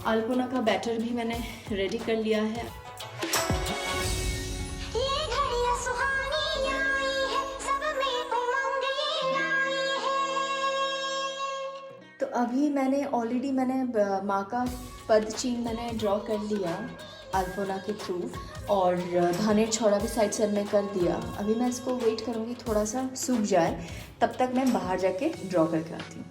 अल्पोना का बैटर भी मैंने रेडी कर लिया है। तो अभी ऑलरेडी मैंने माँ का पद चिन्ह मैंने ड्रॉ कर लिया अल्पोना के थ्रू, और धानेर छौड़ा भी साइड साइड में कर दिया। अभी मैं इसको वेट करूँगी थोड़ा सा सूख जाए, तब तक मैं बाहर जाके ड्रॉ करके आती हूँ।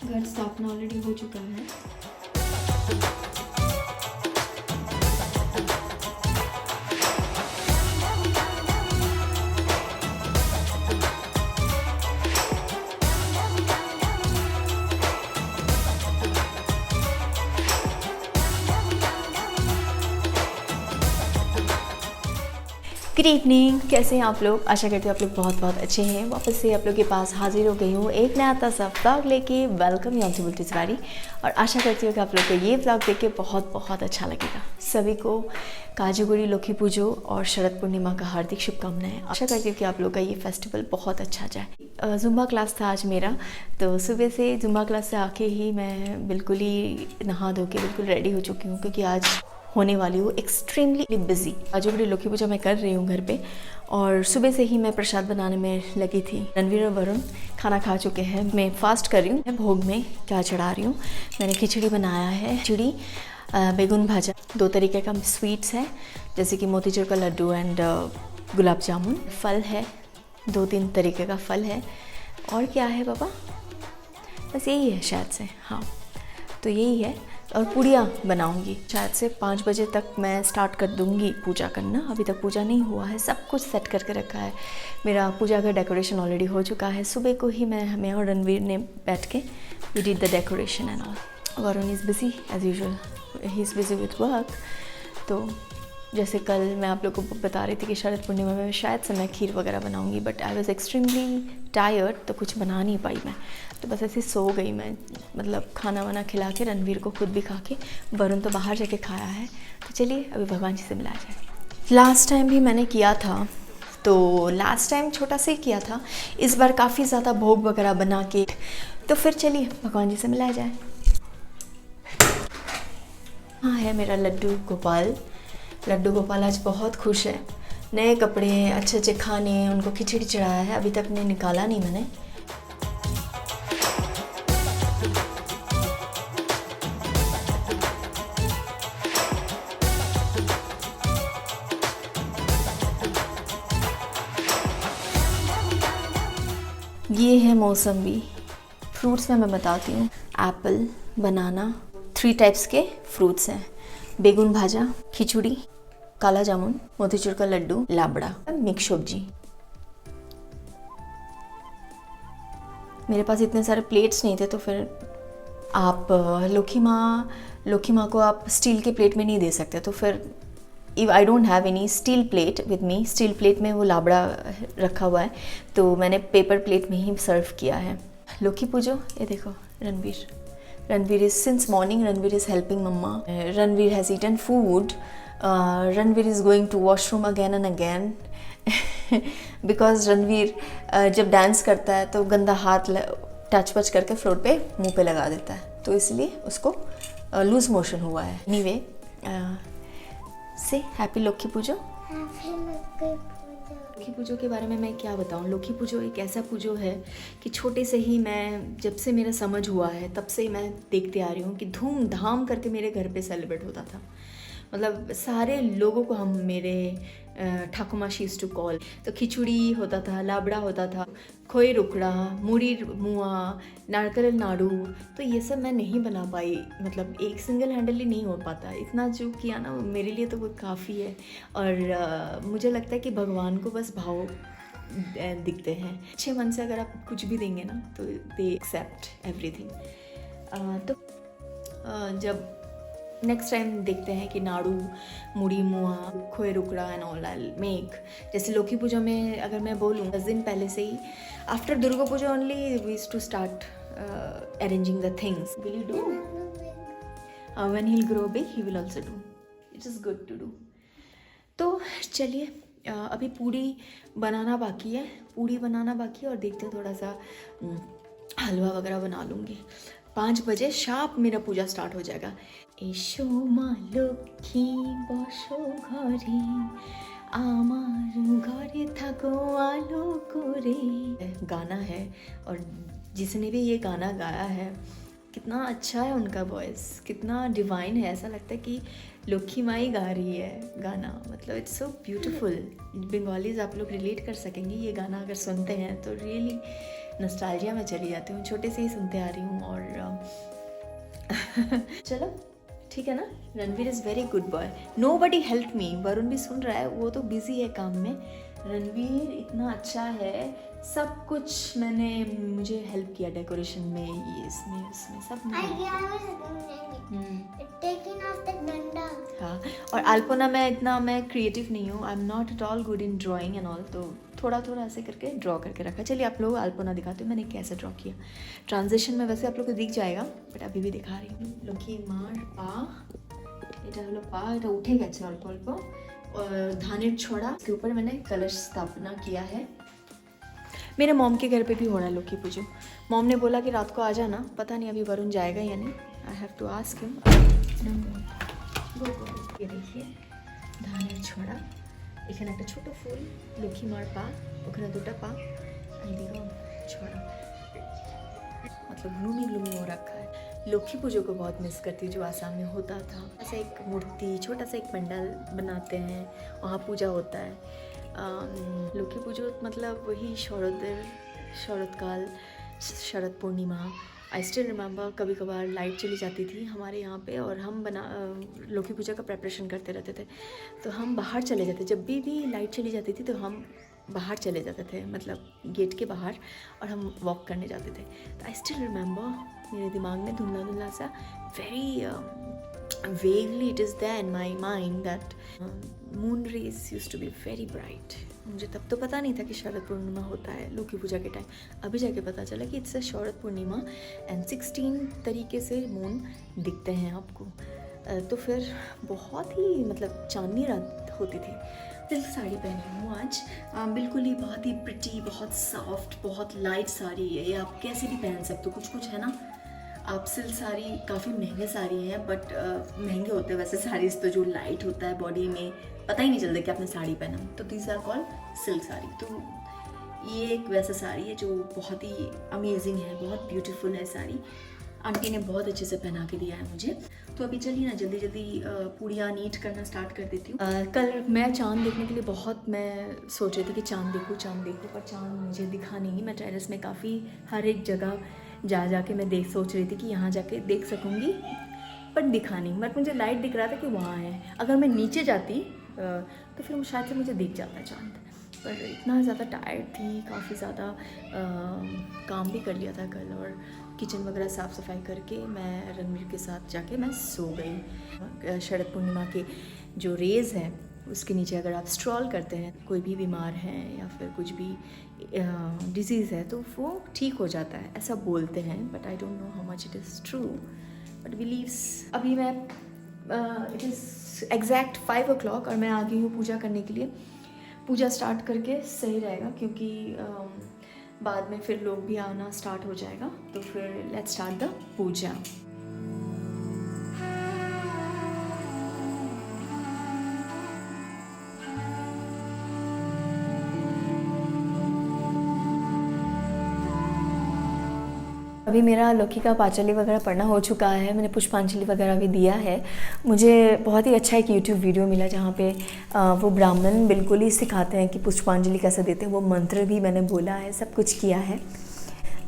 घर स्थापना ऑलरेडी हो चुका है। गुड इवनिंग, कैसे हैं आप लोग? आशा करती हूँ आप लोग बहुत बहुत अच्छे हैं। वापस से आप लोग के पास हाजिर हो गई हूँ एक नया ताज़ा व्लॉग लेके। वेलकम यू टू तिवारी, और आशा करती हूँ कि आप लोग को ये व्लॉग देख के बहुत बहुत अच्छा लगेगा। सभी को काजुगुड़ी लोकी पूजो और शरद पूर्णिमा का हार्दिक शुभकामनाएं। आशा करती हूँ कि आप लोग का ये फेस्टिवल बहुत अच्छा जाए। जुम्बा क्लास था आज मेरा, तो सुबह से जुम्बा क्लास से आके ही मैं बिल्कुल ही नहा धो के बिल्कुल रेडी हो चुकी हूँ, क्योंकि आज होने वाली हूँ एक्सट्रीमली बिजी। काजुगुड़ी लोकी पूजा मैं कर रही हूँ घर पे, और सुबह से ही मैं प्रसाद बनाने में लगी थी। रणवीर और वरुण खाना खा चुके हैं, मैं फास्ट कर रही हूँ। भोग में क्या चढ़ा रही हूँ, मैंने खिचड़ी बनाया है। खिचड़ी, बेगुन भाजा, 2 तरीके का स्वीट्स है, जैसे कि मोतीचूर का लड्डू एंड गुलाब जामुन। फल है, 2-3 तरीके का फल है। और क्या है पापा? बस यही है शायद से, हाँ तो यही है। और पूड़ियाँ बनाऊंगी शायद से 5 बजे तक मैं स्टार्ट कर दूंगी पूजा करना। अभी तक पूजा नहीं हुआ है, सब कुछ सेट करके रखा है। मेरा पूजा का डेकोरेशन ऑलरेडी हो चुका है। सुबह को ही मैं और रणवीर ने बैठ के we did the decoration and all. Varun is busy as usual, he is busy with work. तो जैसे कल मैं आप लोगों को बता रही थी कि शरद पूर्णिमा में शायद से मैं खीर वगैरह बनाऊंगी, but I was extremely tired, तो कुछ बना नहीं पाई मैं। तो बस ऐसे सो गई मैं, मतलब खाना वाना खिला के, रणवीर को खुद भी खा के। वरुण तो बाहर जाके खाया है। तो चलिए अभी भगवान जी से मिला जाए। लास्ट टाइम भी मैंने किया था, तो लास्ट टाइम छोटा सा ही किया था। इस बार काफ़ी ज़्यादा भोग वगैरह बना के, तो फिर चलिए भगवान जी से मिलाया जाए। हाँ है मेरा लड्डू गोपाल। लड्डू गोपाल आज बहुत खुश है। नए कपड़े, अच्छे अच्छे खाने, उनको खिचड़ी चढ़ाया है। अभी तक ने निकाला नहीं मैंने। ये है मौसम्बी। फ्रूट्स में मैं बताती हूँ, एप्पल, बनाना, 3 टाइप्स के फ्रूट्स हैं। बेगुन भाजा, खिचड़ी, काला जामुन, मोतीचूर का लड्डू, लाबड़ा, मिक्स सब्जी। मेरे पास इतने सारे प्लेट्स नहीं थे, तो फिर आप लोकी माँ को आप स्टील के प्लेट में नहीं दे सकते, तो फिर if I don't have any steel plate with me, steel plate में वो लाबड़ा रखा हुआ है, तो मैंने पेपर प्लेट में ही सर्व किया है। लोकी पूजो। ये देखो Ranveer is since morning Ranveer is helping mamma. Ranveer has eaten food. Ranveer is going to washroom again and again, because Ranveer जब डांस करता है तो गंदा हाथ टच वच करके फ्लोर पे मुंह पे लगा देता है, तो इसलिए उसको लूज मोशन हुआ है। एनीवे, से हैप्पी लोकी पूजो। लक्ष्मी पूजो के बारे में मैं क्या बताऊँ। लक्ष्मी पूजो एक ऐसा पूजो है कि छोटे से ही मैं, जब से मेरा समझ हुआ है तब से ही मैं देखते आ रही हूँ कि धूमधाम करके मेरे घर पे सेलिब्रेट होता था। मतलब सारे लोगों को हम मेरे ठाकुमा शीज टू कॉल। तो खिचड़ी होता था, लाबड़ा होता था, खोए रुकड़ा, मुड़ी मुआ, नारकल नाड़ू। तो ये सब मैं नहीं बना पाई, मतलब एक सिंगल हैंडली नहीं हो पाता। इतना जो किया ना मेरे लिए तो वो काफ़ी है। और मुझे लगता है कि भगवान को बस भाव दिखते हैं। अच्छे मन से अगर आप कुछ भी देंगे ना तो दे एक्सेप्ट एवरीथिंग। तो जब नेक्स्ट टाइम देखते हैं कि नाड़ू, मुड़ी मुआ, खोए रुकड़ा एंड ऑल आई मेक। जैसे लक्ष्मी पूजा में अगर मैं बोलूँ 10 दिन पहले से ही, after Durga Puja only we used to start arranging the things. Will you do? When he will grow big he will also do. It is good to do. तो चलिए अभी पूड़ी बनाना बाकी है, और देखते हैं थोड़ा सा हलवा वगैरह बना लूँगी। 5 बजे शार्प मेरा पूजा स्टार्ट हो जाएगा। एशो मा लक्ष्मी बसो घरे, आमार घरे थाको आलो करे। गाना है, और जिसने भी ये गाना गाया है कितना अच्छा है, उनका वॉइस कितना डिवाइन है। ऐसा लगता है कि लक्ष्मी माई गा रही है गाना। मतलब इट्स सो ब्यूटीफुल। बंगालीज आप लोग रिलेट कर सकेंगे ये गाना अगर सुनते हैं तो। रियली नॉस्टैल्जिया में चली जाती हूँ, छोटे से ही सुनते आ रही हूँ। और चलो ठीक है ना। Ranveer is very good boy, nobody help me. Varun भी सुन रहा है, वो तो बिजी है काम में। रणवीर इतना अच्छा है, सब कुछ मुझे हेल्प किया डेकोरेशन में, ये इसमें उसमें सब में। हाँ, और अल्पना मैं क्रिएटिव नहीं हूँ। I am not at all good in drawing and all. तो थोड़ा थोड़ा ऐसे करके ड्रॉ करके रखा। चलिए आप लोग अल्पना दिखाते हो मैंने कैसे ड्रॉ किया। ट्रांजिशन में वैसे आप लोग को दिख जाएगा, बट अभी भी दिखा रही हूँ। लक्ष्मी मार पा, এটা হলো পা, এটা उठे গেছে অল্প অল্প। और धानेर छोड़ा के ऊपर मैंने कलश स्थापना किया है। मेरे मॉम के घर पे भी हो रहा है लक्ष्मी पूजो। मॉम ने बोला कि रात को आ जाना, पता नहीं अभी वरुण जाएगा या नहीं। I have to ask him. ये देखिए धानेर छोड़ा, এখানে একটা ছোট ফুল, লক্ষ্মী মার পা, ওখানে দুটো পা, এদিকে ছড়া। मतलब ग्लूमी हो रखा है। लक्ष्मी पूजो को बहुत मिस करती हूँ, जो आसाम में होता था। ऐसा एक मूर्ति, छोटा सा एक पंडाल बनाते हैं, वहाँ पूजा होता है। लक्ष्मी पूजो मतलब वही शरदकाल, Sharad Purnima. I still remember कभी कभार लाइट चली जाती थी हमारे यहाँ पे, और हम लक्ष्मी पूजा का प्रेपरेशन करते रहते थे। तो हम बाहर चले जाते, जब भी लाइट चली जाती थी तो हम बाहर चले जाते थे, मतलब गेट के बाहर, और हम वॉक करने जाते थे। तो आई स्टिल रिमेंबर, मेरे दिमाग में धुंधला धुंधला सा, very vaguely it is there in my mind that moon rays used to be very bright. मुझे तब तो पता नहीं था कि शरद पूर्णिमा होता है लक्ष्मी पूजा के टाइम। अभी जाके पता चला कि it's a Sharad Purnima and 16 तरीके से मून दिखते हैं आपको। तो फिर बहुत ही मतलब चांदनी रात होती थी। सिल्क साड़ी पहनी हूँ आज, बिल्कुल ही बहुत ही प्रिटी, बहुत सॉफ्ट, बहुत लाइट साड़ी है। ये आप कैसे भी पहन सकते हो, कुछ कुछ है ना। आप सिल्क साड़ी काफ़ी महंगे साड़ी हैं, बट महंगे होते हैं वैसे साड़ीज़ तो, जो लाइट होता है बॉडी में, पता ही नहीं चलता कि आपने साड़ी पहना। तो these are called silk sari. तो ये एक वैसा साड़ी है जो बहुत ही अमेजिंग है, बहुत ब्यूटीफुल है साड़ी। आंटी ने बहुत अच्छे से पहना के दिया है मुझे। तो अभी चलिए ना जल्दी जल्दी पूड़ियाँ नीट करना स्टार्ट कर देती हूँ। कल मैं चांद देखने के लिए बहुत मैं सोच रही थी कि चांद देखूँ, पर चांद मुझे दिखा नहीं। मैं टेरेस में काफ़ी हर एक जगह जा के मैं सोच रही थी कि यहाँ जाके देख सकूँगी, बट दिखा नहीं। बट मुझे लाइट दिख रहा था कि वहाँ है। अगर मैं नीचे जाती तो फिर शायद से मुझे दिख जाता चांद। पर इतना ज़्यादा टायर्ड थी, काफ़ी ज़्यादा काम भी कर लिया था कल, और किचन वगैरह साफ़ सफाई करके मैं रणवीर के साथ जाके मैं सो गई। शरद पूर्णिमा के जो रेज़ हैं उसके नीचे अगर आप स्ट्रॉल करते हैं, कोई भी बीमार हैं या फिर कुछ भी डिजीज़ है, तो वो ठीक हो जाता है, ऐसा बोलते हैं। But I don't know how much it is true, but believes. अभी मैं इट इज़ एग्जैक्ट 5 o'clock और मैं आ गई हूँ पूजा करने के लिए। पूजा स्टार्ट करके सही रहेगा, क्योंकि बाद में फिर लोग भी आना स्टार्ट हो जाएगा। तो फिर लेट्स स्टार्ट द पूजा। अभी मेरा लौकी का पांचाली वगैरह पढ़ना हो चुका है, मैंने पुष्पांजलि वगैरह भी दिया है। मुझे बहुत ही अच्छा एक यूट्यूब वीडियो मिला जहाँ पे वो ब्राह्मण बिल्कुल ही सिखाते हैं कि पुष्पांजलि कैसे देते हैं। वो मंत्र भी मैंने बोला है, सब कुछ किया है।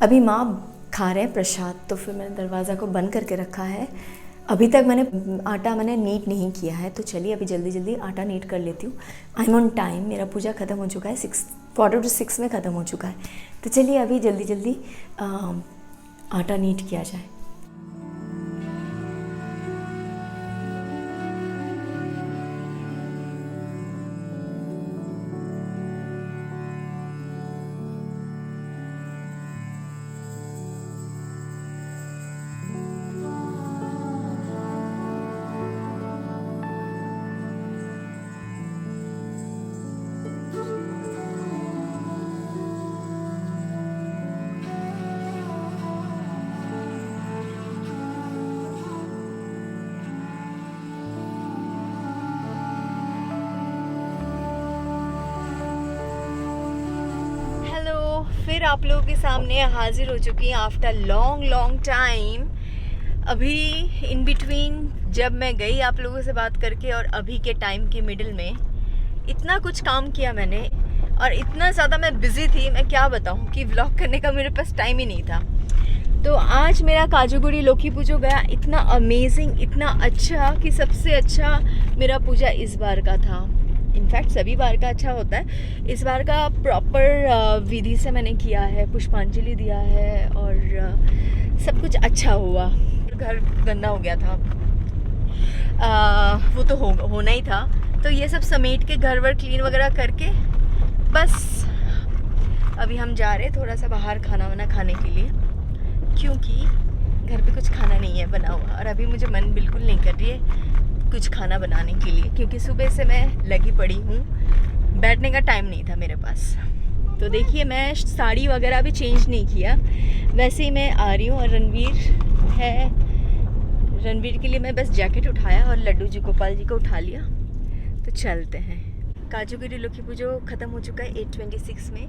अभी माँ खा रहे हैं प्रसाद, तो फिर मैंने दरवाज़ा को बंद करके रखा है। अभी तक आटा मैंने नीट नहीं किया है, तो चलिए अभी जल्दी जल्दी आटा नीट कर लेती हूँ। आई एम ऑन टाइम, मेरा पूजा ख़त्म हो चुका है, 4:45 में ख़त्म हो चुका है। तो चलिए अभी जल्दी जल्दी आटा नीट किया जाए। फिर आप लोगों के सामने हाजिर हो चुकी हैं आफ्टर लॉन्ग टाइम। अभी इन बिटवीन जब मैं गई आप लोगों से बात करके और अभी के टाइम के मिडिल में इतना कुछ काम किया मैंने, और इतना ज़्यादा मैं बिज़ी थी, मैं क्या बताऊं कि व्लॉग करने का मेरे पास टाइम ही नहीं था। तो आज मेरा काजूगुड़ी लौकी पूजो गया, इतना अमेजिंग, इतना अच्छा कि सबसे अच्छा मेरा पूजा इस बार का था। इनफैक्ट सभी बार का अच्छा होता है, इस बार का प्रॉपर विधि से मैंने किया है, पुष्पांजलि दिया है और सब कुछ अच्छा हुआ। घर गंदा हो गया था, वो तो होना ही था। तो ये सब समेट के घर वर क्लीन वगैरह करके बस अभी हम जा रहे थोड़ा सा बाहर खाना वाना खाने के लिए, क्योंकि घर पे कुछ खाना नहीं है बना हुआ और अभी मुझे मन बिल्कुल नहीं कर रही है कुछ खाना बनाने के लिए, क्योंकि सुबह से मैं लगी पड़ी हूँ, बैठने का टाइम नहीं था मेरे पास। तो देखिए मैं साड़ी वगैरह भी चेंज नहीं किया, वैसे ही मैं आ रही हूँ। और रणवीर के लिए मैं बस जैकेट उठाया और लड्डू जी गोपाल जी को उठा लिया। तो चलते हैं। काजूगुड़ी लौकी पूजो ख़त्म हो चुका है 8:26 में।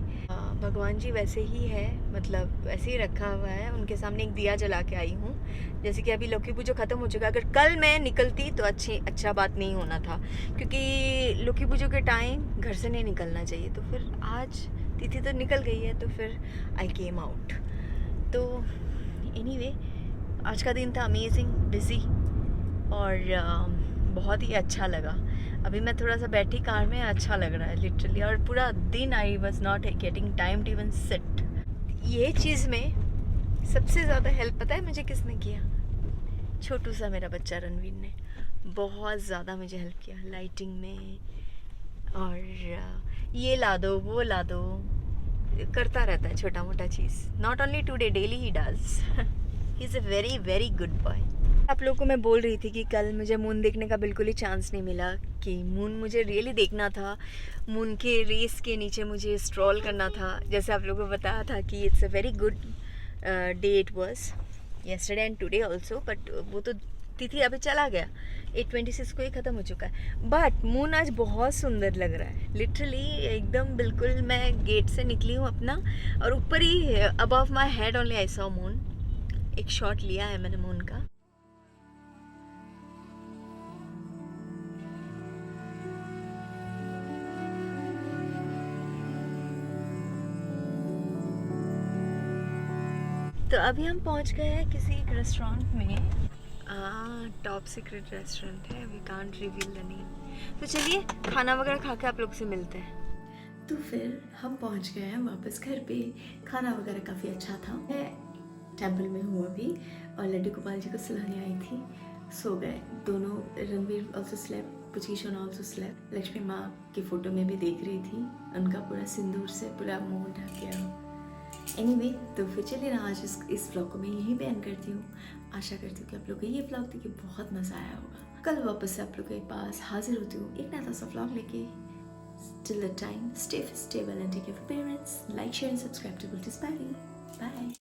भगवान जी वैसे ही है, मतलब वैसे ही रखा हुआ है, उनके सामने एक दिया जला के आई हूँ। जैसे कि अभी लौकी पूजो ख़त्म हो चुका है, अगर कल मैं निकलती तो अच्छा बात नहीं होना था, क्योंकि लौकी पूजो के टाइम घर से नहीं निकलना चाहिए। तो फिर आज तिथि तो निकल गई है, तो फिर आई केम आउट। तो एनीवे आज का दिन था अमेजिंग, बिज़ी और बहुत ही अच्छा लगा। अभी मैं थोड़ा सा बैठी कार में, अच्छा लग रहा है लिटरली। और पूरा दिन I was not getting time to even sit. ये चीज़ में सबसे ज़्यादा हेल्प पता है मुझे किसने किया? छोटू सा मेरा बच्चा रणवीर ने बहुत ज़्यादा मुझे हेल्प किया लाइटिंग में, और ये ला दो वो ला दो, करता रहता है छोटा मोटा चीज़। Not only today, daily he does. He is a very very good boy. आप लोगों को मैं बोल रही थी कि कल मुझे मून देखने का बिल्कुल ही चांस नहीं मिला, कि मून मुझे रियली देखना था। मून के रेस के नीचे मुझे स्ट्रॉल करना था, जैसे आप लोगों को बताया था कि it's a very good day it was yesterday and today also. But वो तो तिथि अभी चला गया, 8:26 को ही ख़त्म हो चुका है। बट मून आज बहुत सुंदर लग रहा है लिटरली, एकदम बिल्कुल। मैं गेट से निकली हूँ अपना, और ऊपर ही above my head only I saw moon. एक शॉट लिया है मैंने मून का। तो अभी हम पहुंच गए हैं किसी एक रेस्टोरेंट में, टॉप सीक्रेट रेस्टोरेंट है, we can't reveal the name. तो चलिए खाना वगैरह खा के आप लोग से मिलते हैं। तो फिर हम पहुंच गए हैं वापस घर पे। खाना वगैरह काफ़ी अच्छा था। मैं टेम्पल में हूँ अभी, और लड्डू गोपाल जी को सुलाने आई थी। सो गए दोनों। रणवीर ऑल्सो स्लेप, पुचीशन ऑल्सो स्लेप। लक्ष्मी माँ की फ़ोटो में भी देख रही थी, उनका पूरा सिंदूर से पूरा मुँह ढक गया। एनीवे, तो फिर चलिए ना आज इस व्लॉग को मैं यहीं पे एंड करती हूँ। आशा करती हूँ कि आप लोग को ये व्लॉग देख बहुत मज़ा आया होगा। कल वापस से आप लोग के पास हाजिर होती हूँ एक नया सा व्लॉग लेके। Till the time, stay stable and take care of your parents. Like, share and subscribe to Bultis Bye.